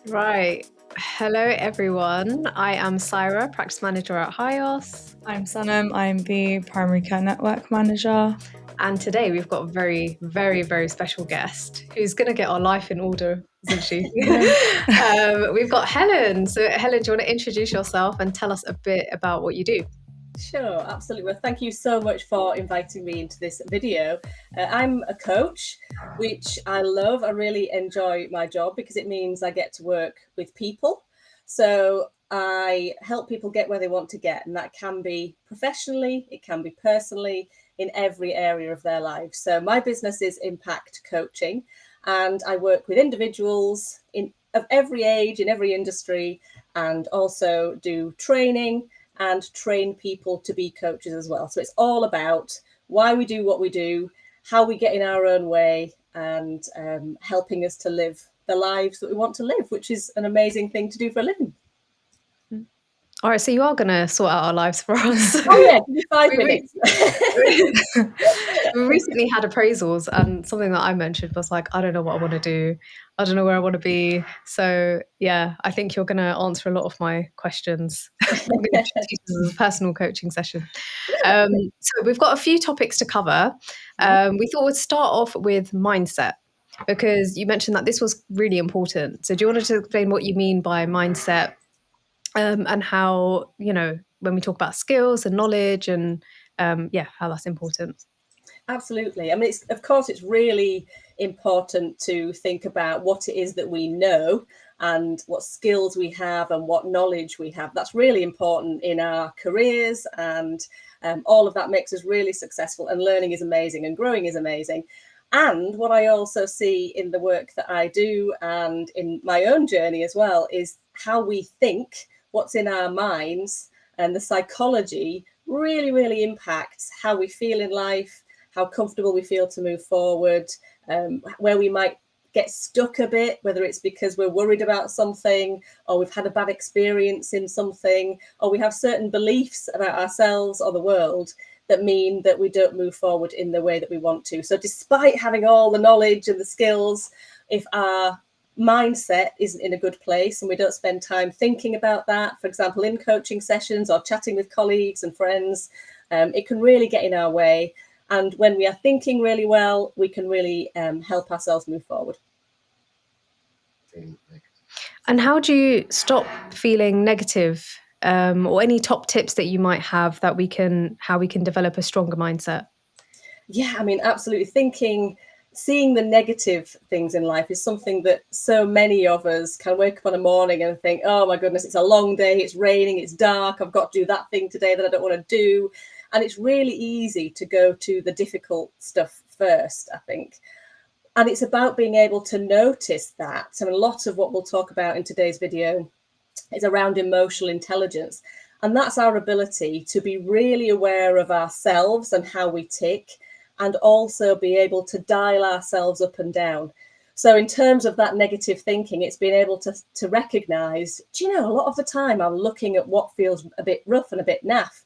Right. Hello, everyone. I am Saira, practice manager at HIOS. I'm Sanam. I'm the primary care network manager. And today we've got a very, very, very special guest who's going to get our life in order, isn't she? We've got Helen. So, Helen, do you want to introduce yourself and tell us a bit about what you do? Sure, absolutely. Well, thank you so much for inviting me into this video. I'm a coach, which I love. I really enjoy my job because it means I get to work with people. So I help people get where they want to get, and that can be professionally, it can be personally, in every area of their lives. So my business is impact coaching, and I work with individuals of every age, in every industry, and also do training and train people to be coaches as well. So it's all about why we do what we do, how we get in our own way, and helping us to live the lives that we want to live, which is an amazing thing to do for a living. All right, so you are going to sort out our lives for us. Oh yeah, give me 5 minutes. We recently had appraisals, and something that I mentioned was like, I don't know what I want to do. I don't know where I want to be. So yeah, I think you're going to answer a lot of my questions. I'm going to treat this as a personal coaching session. So we've got a few topics to cover. We thought we'd start off with mindset, because you mentioned that this was really important. So do you want to explain what you mean by mindset, and how, when we talk about skills and knowledge and how that's important? Absolutely. I mean, of course, it's really important to think about what it is that we know and what skills we have and what knowledge we have. That's really important in our careers, and all of that makes us really successful. And learning is amazing and growing is amazing. And what I also see in the work that I do and in my own journey as well is how we think, what's in our minds, and the psychology really, really impacts how we feel in life, how comfortable we feel to move forward, where we might get stuck a bit, whether it's because we're worried about something, or we've had a bad experience in something, or we have certain beliefs about ourselves or the world that mean that we don't move forward in the way that we want to. So despite having all the knowledge and the skills, if our mindset isn't in a good place and we don't spend time thinking about that, for example, in coaching sessions or chatting with colleagues and friends, it can really get in our way. And when we are thinking really well, we can really help ourselves move forward. And how do you stop feeling negative, or any top tips that you might have that how we can develop a stronger mindset? Yeah, I mean, absolutely. Seeing the negative things in life is something that so many of us can wake up on a morning and think, oh my goodness, it's a long day, it's raining, it's dark, I've got to do that thing today that I don't want to do. And it's really easy to go to the difficult stuff first, I think. And it's about being able to notice that. So a lot of what we'll talk about in today's video is around emotional intelligence. And that's our ability to be really aware of ourselves and how we tick, and also be able to dial ourselves up and down. So in terms of that negative thinking, it's being able to recognize, a lot of the time I'm looking at what feels a bit rough and a bit naff,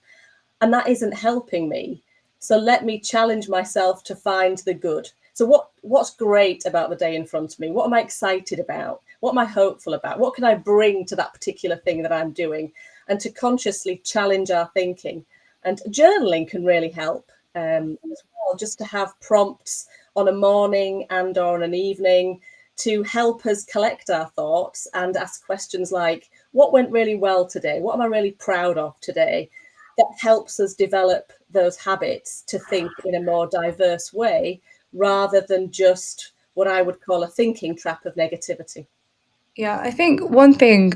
and that isn't helping me. So let me challenge myself to find the good. So what's great about the day in front of me? What am I excited about? What am I hopeful about? What can I bring to that particular thing that I'm doing? And to consciously challenge our thinking. And journaling can really help as well, just to have prompts on a morning and or on an evening to help us collect our thoughts and ask questions like, what went really well today? What am I really proud of today? That helps us develop those habits to think in a more diverse way, rather than just what I would call a thinking trap of negativity. Yeah, I think one thing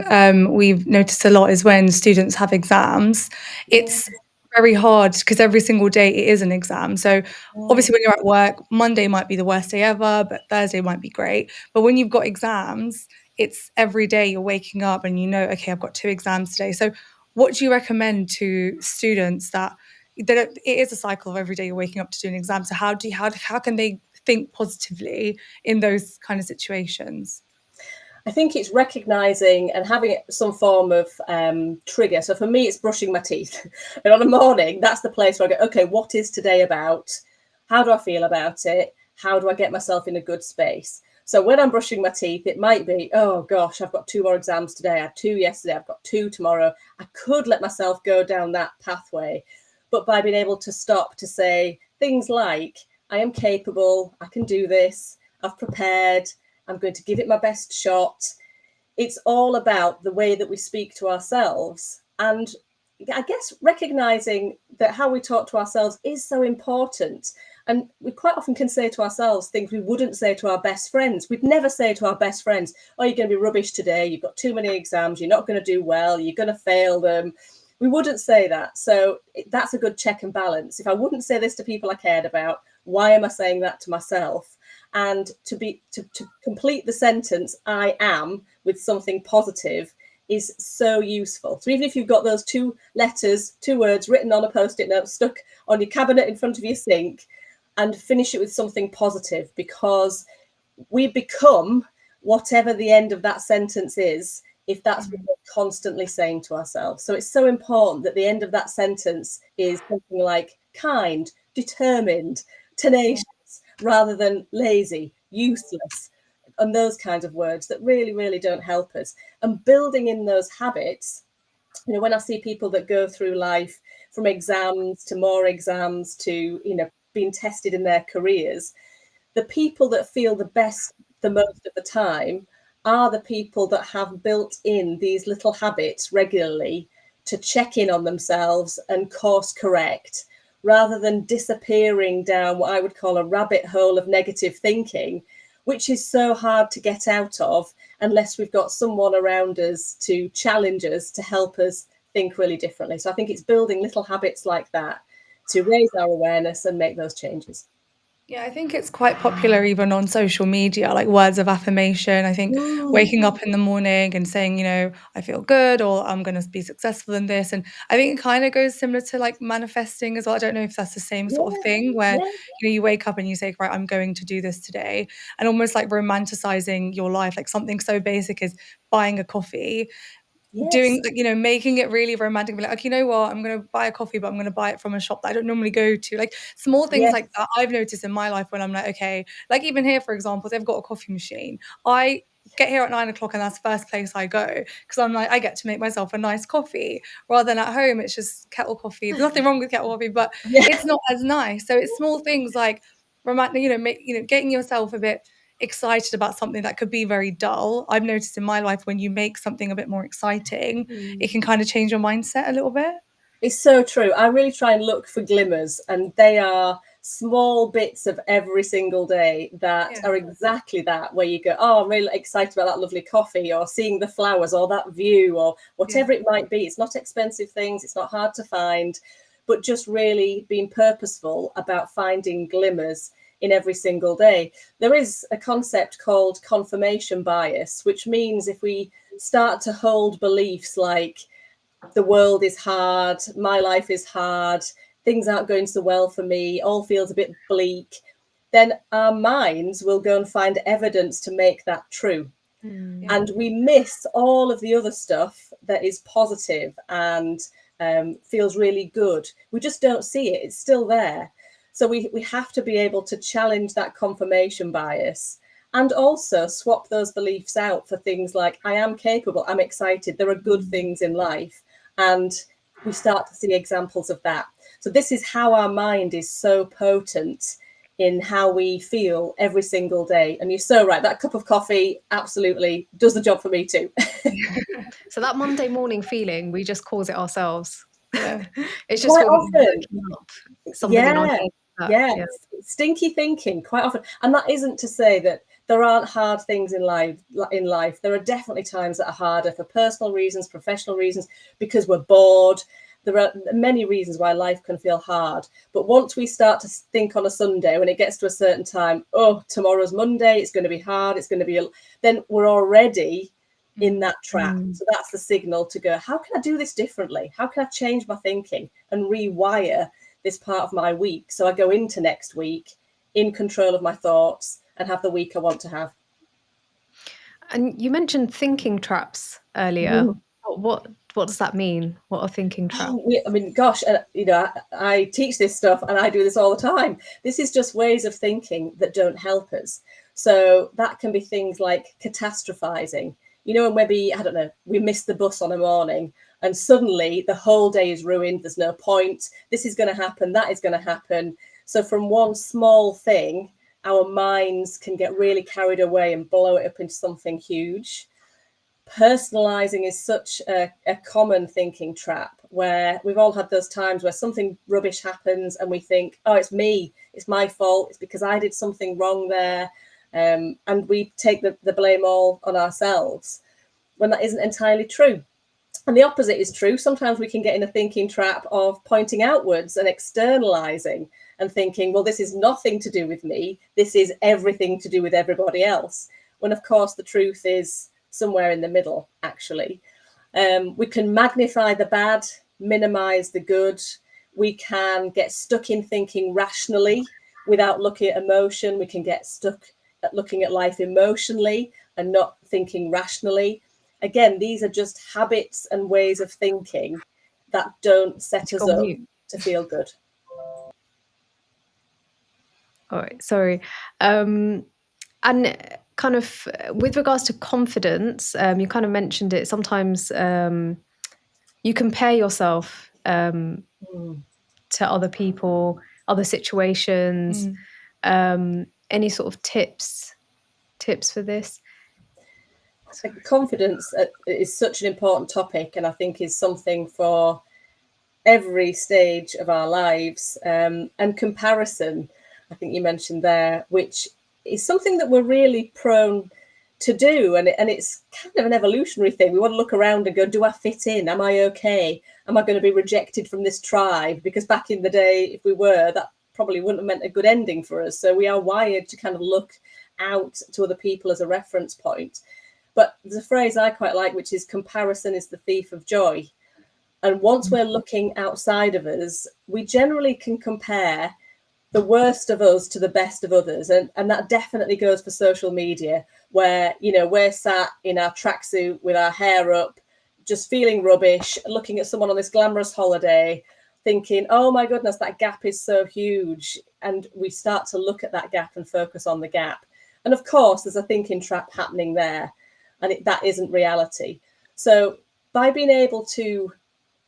we've noticed a lot is when students have exams, it's very hard because every single day it is an exam. So obviously when you're at work, Monday might be the worst day ever, but Thursday might be great. But when you've got exams, it's every day you're waking up and okay, I've got 2 exams today. So what do you recommend to students that it is a cycle of every day you're waking up to do an exam? So how can they think positively in those kind of situations? I think it's recognizing and having some form of trigger. So for me, it's brushing my teeth. And on a morning, that's the place where I go, okay, what is today about? How do I feel about it? How do I get myself in a good space? So when I'm brushing my teeth, it might be, oh gosh, I've got 2 more exams today. I had 2 yesterday. I've got 2 tomorrow. I could let myself go down that pathway. But by being able to stop to say things like, I am capable, I can do this, I've prepared, I'm going to give it my best shot. It's all about the way that we speak to ourselves. And I guess recognizing that how we talk to ourselves is so important. And we quite often can say to ourselves things we wouldn't say to our best friends. We'd never say to our best friends, oh, you're going to be rubbish today. You've got too many exams. You're not going to do well. You're going to fail them. We wouldn't say that. So that's a good check and balance. If I wouldn't say this to people I cared about, why am I saying that to myself? And to complete the sentence, I am, with something positive, is so useful. So even if you've got those 2 letters, 2 words written on a post-it note stuck on your cabinet in front of your sink, and finish it with something positive, because we become whatever the end of that sentence is if that's what we're constantly saying to ourselves. So it's so important that the end of that sentence is something like kind, determined, tenacious, rather than lazy, useless, and those kinds of words that really, really don't help us. And building in those habits, you know, when I see people that go through life from exams to more exams to, you know, being tested in their careers, the people that feel the best the most of the time are the people that have built in these little habits regularly to check in on themselves and course correct, rather than disappearing down what I would call a rabbit hole of negative thinking, which is so hard to get out of unless we've got someone around us to challenge us, to help us think really differently. So I think it's building little habits like that to raise our awareness and make those changes. Yeah, I think it's quite popular even on social media, like words of affirmation. I think Mm, waking up in the morning and saying, I feel good, or I'm going to be successful in this. And I think it kind of goes similar to like manifesting as well. I don't know if that's the same sort of yeah, thing where, yeah, you wake up and you say, right, I'm going to do this today. And almost like romanticizing your life, like something so basic as buying a coffee, yes, doing like, making it really romantic, be like, you know what, I'm gonna buy a coffee, but I'm gonna buy it from a shop that I don't normally go to. Like small things yes, like that I've noticed in my life when I'm like, okay, like even here, for example, they've got a coffee machine. I get here at 9 o'clock and that's the first place I go because I'm like, I get to make myself a nice coffee rather than at home. It's just kettle coffee. There's nothing wrong with kettle coffee, but yeah. it's not as nice. So it's small things like romantic, getting yourself a bit excited about something that could be very dull. I've noticed in my life when you make something a bit more exciting, it can kind of change your mindset a little bit. It's so true. I really try and look for glimmers, and they are small bits of every single day that Yeah. are exactly that, where you go, oh, I'm really excited about that lovely coffee, or seeing the flowers, or that view, or Yeah. whatever it might be. It's not expensive things, it's not hard to find, but just really being purposeful about finding glimmers in every single day. There is a concept called confirmation bias, which means if we start to hold beliefs like, the world is hard, my life is hard, things aren't going so well for me, all feels a bit bleak, then our minds will go and find evidence to make that true. Yeah. And we miss all of the other stuff that is positive and feels really good. We just don't see it, it's still there. So we have to be able to challenge that confirmation bias and also swap those beliefs out for things like, I am capable, I'm excited, there are good things in life. And we start to see examples of that. So this is how our mind is so potent in how we feel every single day. And you're so right, that cup of coffee absolutely does the job for me too. So that Monday morning feeling, we just cause it ourselves. Yeah. It's just Quite we're often, looking up something in our yeah, head that, yeah, yeah. stinky thinking quite often. And that isn't to say that there aren't hard things in life. There are definitely times that are harder for personal reasons, professional reasons, because we're bored. There are many reasons why life can feel hard. But once we start to think on a Sunday, when it gets to a certain time, oh, tomorrow's Monday, it's going to be hard, it's going to be, then we're already in that trap. So that's the signal to go, how can I do this differently? How can I change my thinking and rewire this part of my week so I go into next week in control of my thoughts and have the week I want to have? And you mentioned thinking traps earlier. Mhm. What does that mean? What are thinking traps? Oh, I mean, gosh, I teach this stuff and I do this all the time. This is just ways of thinking that don't help us. So that can be things like catastrophizing. And maybe, I don't know, we missed the bus on a morning and suddenly the whole day is ruined. There's no point. This is going to happen. That is going to happen. So from one small thing, our minds can get really carried away and blow it up into something huge. Personalizing is such a common thinking trap, where we've all had those times where something rubbish happens and we think, oh, it's me, it's my fault, it's because I did something wrong there. And we take the blame all on ourselves, when that isn't entirely true. And the opposite is true. Sometimes we can get in a thinking trap of pointing outwards and externalizing and thinking, well, this is nothing to do with me. This is everything to do with everybody else. When, of course, the truth is somewhere in the middle, actually. We can magnify the bad, minimize the good. We can get stuck in thinking rationally without looking at emotion. We can get stuck at looking at life emotionally and not thinking rationally. Again, these are just habits and ways of thinking that don't set us up to feel good. All right, sorry. And kind of with regards to confidence, you kind of mentioned it. Sometimes you compare yourself to other people, other situations. Any sort of tips for this? Confidence is such an important topic, and I think is something for every stage of our lives. And comparison, I think you mentioned there, which is something that we're really prone to do. And it's kind of an evolutionary thing. We want to look around and go, do I fit in? Am I okay? Am I going to be rejected from this tribe? Because back in the day, if we were, that probably wouldn't have meant a good ending for us. So we are wired to kind of look out to other people as a reference point. But there's a phrase I quite like, which is comparison is the thief of joy. And once we're looking outside of us, we generally can compare the worst of us to the best of others. And that definitely goes for social media, where, we're sat in our tracksuit with our hair up, just feeling rubbish, looking at someone on this glamorous holiday, thinking, oh my goodness, that gap is so huge. And we start to look at that gap and focus on the gap. And of course, there's a thinking trap happening there, and that isn't reality. So by being able to,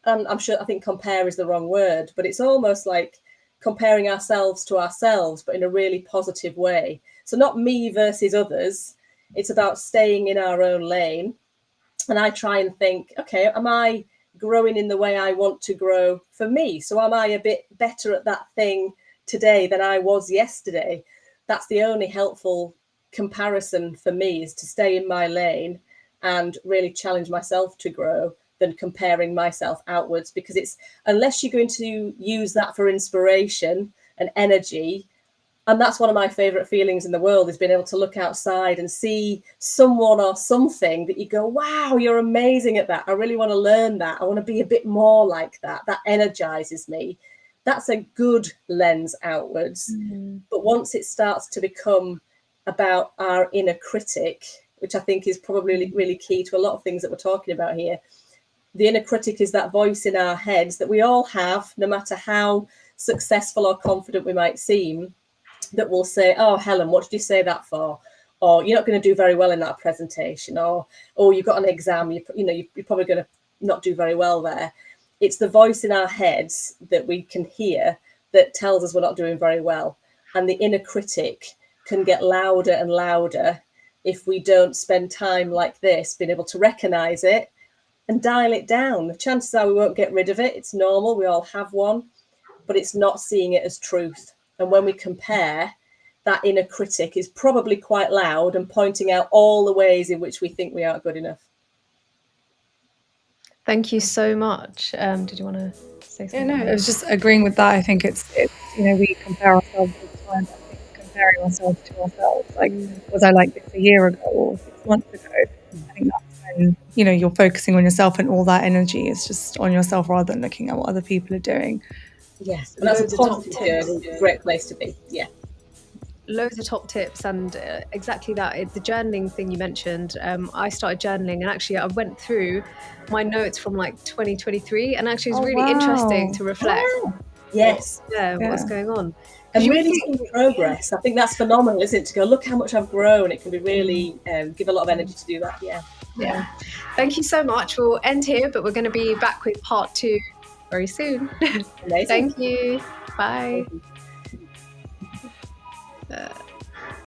I think compare is the wrong word, but it's almost like comparing ourselves to ourselves, but in a really positive way. So not me versus others. It's about staying in our own lane. And I try and think, okay, am I growing in the way I want to grow for me? So am I a bit better at that thing today than I was yesterday? That's the only helpful comparison for me, is to stay in my lane and really challenge myself to grow, than comparing myself outwards. Because it's, unless you're going to use that for inspiration and energy, and that's one of my favorite feelings in the world, is being able to look outside and see someone or something that you go, wow, you're amazing at that. I really want to learn that. I want to be a bit more like that. That energizes me. That's a good lens outwards. But once it starts to become about our inner critic, which I think is probably really key to a lot of things that we're talking about here. The inner critic is that voice in our heads that we all have, no matter how successful or confident we might seem, that will say, oh, Helen, what did you say that for? Or you're not going to do very well in that presentation. Or you've got an exam, you're probably going to not do very well there. It's the voice in our heads that we can hear that tells us we're not doing very well. And the inner critic can get louder and louder if we don't spend time like this, being able to recognize it and dial it down. The chances are we won't get rid of it. It's normal. We all have one, but it's not seeing it as truth. And when we compare, that inner critic is probably quite loud and pointing out all the ways in which we think we aren't good enough. Thank you so much. Did you want to say something? Yeah, no, I was just agreeing with that. I think it's we compare ourselves all the time. I think comparing ourselves to ourselves, like, was I like this a year ago or 6 months ago? I think that's when, you're focusing on yourself, and all that energy is just on yourself rather than looking at what other people are doing. Yes, and that's a positive journey, great place to be. Yeah. Loads of top tips, and exactly that. The journaling thing you mentioned, I started journaling, and actually I went through my notes from like 2023, and actually it's really interesting to reflect. Yes. What's going on. And you really think- seeing progress. I think that's phenomenal, isn't it? To go, look how much I've grown. It can be really give a lot of energy to do that. Yeah. Thank you so much. We'll end here, but we're going to be back with part 2 very soon. Amazing. Thank you. Bye. Thank you.